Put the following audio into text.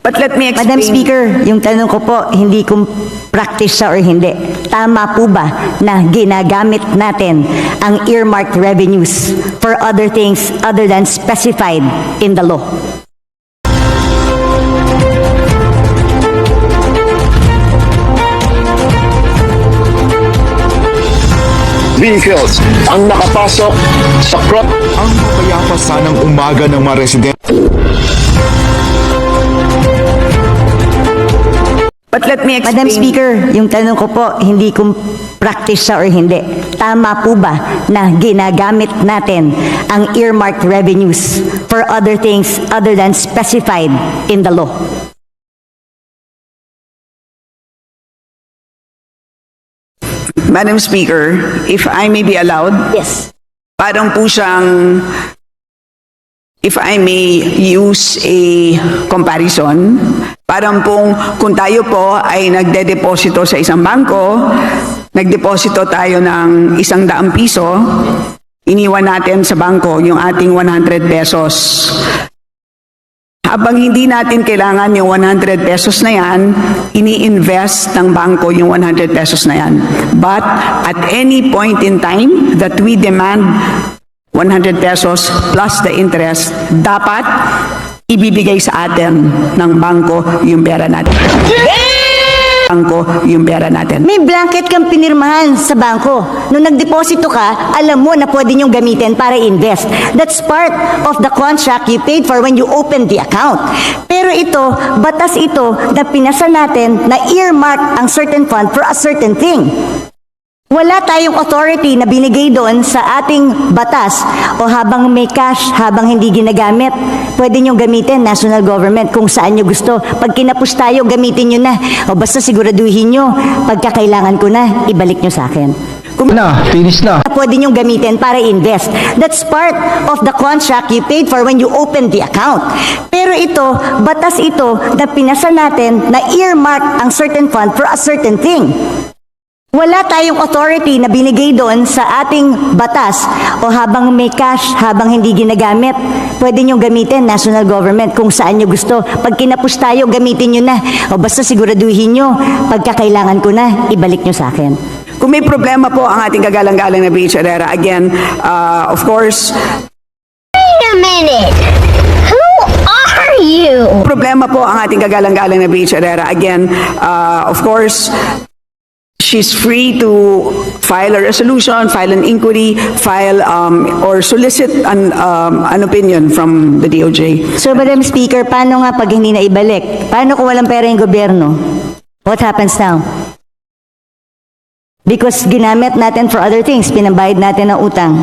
But let me explain. Madam Speaker, yung tanong ko po, hindi kung practice siya or hindi. Tama po ba na ginagamit natin ang earmarked revenues for other things other than specified in the law? Vehicles ang nakapasok sa crop. Ang mapayapa sanang umaga ng mga residente. But let me explain. Madam Speaker, yung tanong ko po, hindi kung practice siya or hindi. Tama po ba na ginagamit natin ang earmarked revenues for other things other than specified in the law? Madam Speaker, if I may be allowed, Yes. parang po siyang, if I may use a comparison, parang pong kung tayo po ay nagde-deposito sa isang bangko, nagdeposito tayo ng 100 piso, iniwan natin sa bangko yung ating 100 pesos. Habang hindi natin kailangan yung 100 pesos na yan, ini-invest ng bangko yung 100 pesos na yan. But at any point in time that we demand 100 pesos plus the interest, dapat ibibigay sa atin ng bangko yung pera natin. Bangko yung pera natin. May blanket kang pinirmahan sa bangko. Nung nagdeposito ka, alam mo na pwede niyong gamitin para invest. That's part of the contract you paid for when you opened the account. Pero ito, batas ito na pinasa natin na earmark ang certain fund for a certain thing. Wala tayong authority na binigay doon sa ating batas o habang may cash, habang hindi ginagamit, pwede nyo gamitin, national government, kung saan nyo gusto. Pag kinapos tayo, gamitin nyo na. O basta siguraduhin nyo, pagkakailangan ko na, ibalik nyo sa akin. Finish na. Pwede nyo gamitin para invest. That's part of the contract you paid for when you opened the account. Pero ito, batas ito na pinasa natin na earmark ang certain fund for a certain thing. Wala tayong authority na binigay doon sa ating batas o habang may cash, habang hindi ginagamit, pwede nyo gamitin, national government, kung saan nyo gusto. Pag kinapos tayo, gamitin nyo na. O basta siguraduhin nyo, pagkakailangan ko na, ibalik nyo sa akin. Kung may problema po ang ating kagalang-galang na BH Herrera, again, of course, Wait a minute. Who are you? problema po ang ating kagalang-galang na BH Herrera, again, of course, she's free to file a resolution, file an inquiry, file or solicit an opinion from the DOJ. So, Madam Speaker, paano nga pag hindi na ibalik? Paano kung walang pera yung gobyerno? What happens now? Because ginamit natin for other things, pinambayad natin ng utang.